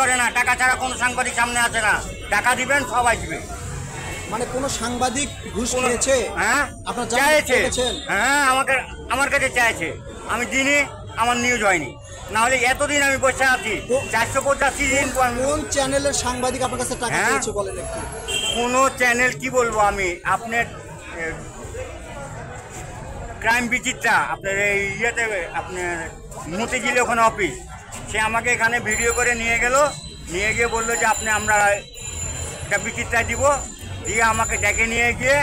করে না, টাকা ছাড়া কোনো সাংবাদিক সামনে আসে না। টাকা দিবেন, সব আসবে। মানে কোনো সাংবাদিক ঘুষ খেয়েছে? হ্যাঁ, আপনার চাইছে। হ্যাঁ, আমার কাছে চাইছে, আমি দিনই আমার নিউজ হয়নি, না হলে এতদিন আমি বসে আছি। 485 দিন। কোন চ্যানেলের সাংবাদিক আপনার কাছে টাকা পেয়েছে বলেন একটু? কোনো চ্যানেল কি বলবো আমি, আপনার ক্রাইম বিচিত্রা, আপনার এই ইয়েতে, আপনার মতিঝিলে ওখানে অফিস, সে আমাকে এখানে ভিডিও করে নিয়ে গিয়ে বললো যে আমরা একটা বিচিত্রা দিব, দিয়ে আমাকে ডেকে নিয়ে গিয়ে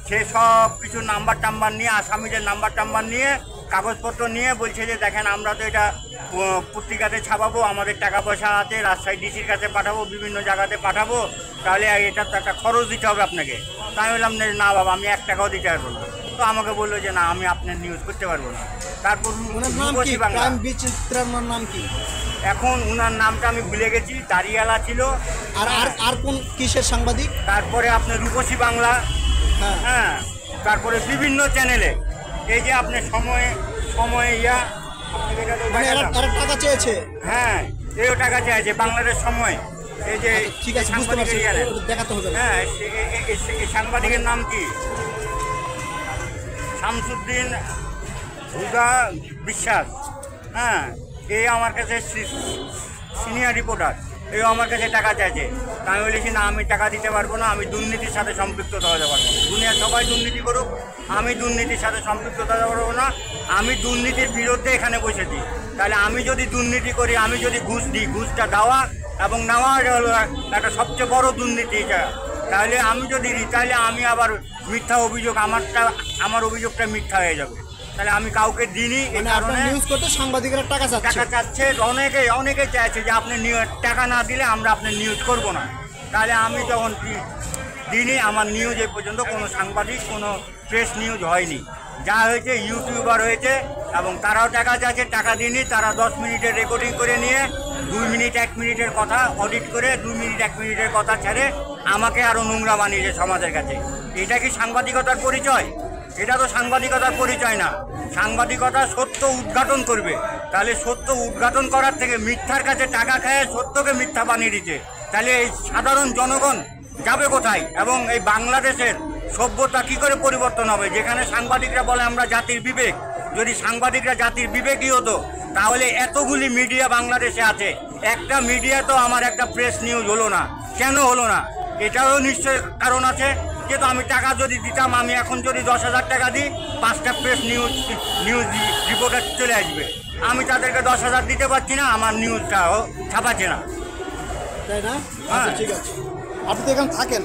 সে সব কিছু নাম্বার টাম্বার নিয়ে, আসামিদের নাম্বার টাম্বার নিয়ে, কাগজপত্র নিয়ে বলছে যে দেখেন আমরা তো এটা পত্রিকাতে ছাপাবো, আমাদের টাকা পয়সা আছে, রাজশাহী ডিসির কাছে পাঠাবো, বিভিন্ন জায়গাতে পাঠাবো, তাহলে এটা তো একটা খরচ দিতে হবে আপনাকে। তা আমি বললাম না বাবা, আমি 1 টাকাও দিতে পারবো না। তো আমাকে বললো যে না, আমি আপনার নিউজ করতে পারবো না। তারপর নাম কি? এখন উনার নামটা আমি ভুলে গেছি, দাঁড়িয়ালা ছিল। আর কোন কিসের সাংবাদিক? তারপরে আপনার রূপসী বাংলা, হ্যাঁ, তারপরে বিভিন্ন চ্যানেলে, এই যে আপনার সময় ইয়া, টাকা চেয়েছে। হ্যাঁ, এও টাকা চেয়েছে, বাংলাদেশ সময়। এই যে ঠিক আছে, বুঝতে পারছি, দেখাতে হবে। হ্যাঁ, এই সাংবাদিকের নাম কি? শামসুদ্দিন হুদা বিশ্বাস। হ্যাঁ, এই আমার কাছে সিনিয়র রিপোর্টার, এও আমার কাছে টাকা চাইছে। তা আমি বলেছি না, আমি টাকা দিতে পারবো না, আমি দুর্নীতির সাথে সম্পৃক্ততা হতে পারবো না। দুনিয়ার সবাই দুর্নীতি করুক, আমি দুর্নীতির সাথে সম্পৃক্ততা হতে পারবো না। আমি দুর্নীতির বিরুদ্ধে এখানে বসেছি। তাহলে আমি যদি দুর্নীতি করি, আমি যদি ঘুষ দিই, ঘুষটা দেওয়া এবং নেওয়া হলো একটা সবচেয়ে বড় দুর্নীতি। তাহলে আমি যদি দিই, তাহলে আমি আবার মিথ্যা অভিযোগ, আমার অভিযোগটা মিথ্যা হয়ে যাবে। তাহলে আমি কাউকে দিইনি, এই কারণে নিউজ করতে সাংবাদিকরা টাকা চাচ্ছে। অনেকে চাইছে যে আপনি টাকা না দিলে আমরা আপনার নিউজ করব না। তাহলে আমি যখন দিইনি, আমার নিউজ এই পর্যন্ত কোনো সাংবাদিক, কোনো প্রেস নিউজ হয়নি। যা হয়েছে ইউটিউবার হয়েছে, এবং তারাও টাকা চাইছে, টাকা দিইনি। তারা 10 মিনিটের রেকর্ডিং করে নিয়ে 2 মিনিট 1 মিনিটের কথা অডিট করে 2 মিনিট 1 মিনিটের কথা ছেড়ে আমাকে আরও নোংরা বানিয়েছে সমাজের কাছে। এটা কি সাংবাদিকতার পরিচয়? এটা তো সাংবাদিকতার পরিচয় না। সাংবাদিকতা সত্য উদ্ঘাটন করবে। তাহলে সত্য উদ্ঘাটন করার থেকে মিথ্যার কাছে টাকা খেয়ে সত্যকে মিথ্যা বানিয়ে দিচ্ছে। তাহলে এই সাধারণ জনগণ যাবে কোথায়? এবং এই বাংলাদেশের সভ্যতা কী করে পরিবর্তন হবে? যেখানে সাংবাদিকরা বলে আমরা জাতির বিবেক, যদি সাংবাদিকরা জাতির বিবেকই হতো, তাহলে এতগুলি মিডিয়া বাংলাদেশে আছে, একটা মিডিয়া তো আমার একটা প্রেস নিউজ হলো না। কেন হলো না? এটারও নিশ্চয় কারণ আছে। যেহেতু আমি টাকা যদি দিতাম, আমি এখন যদি 10,000 টাকা দিই, 5টা প্রেস নিউজ রিপোর্টার চলে আসবে। আমি তাদেরকে 10,000 দিতে পারছি না, আমার নিউজটাও ছাপাচ্ছে না, তাই না? হ্যাঁ, ঠিক আছে, আপনি তো এখানে থাকেন।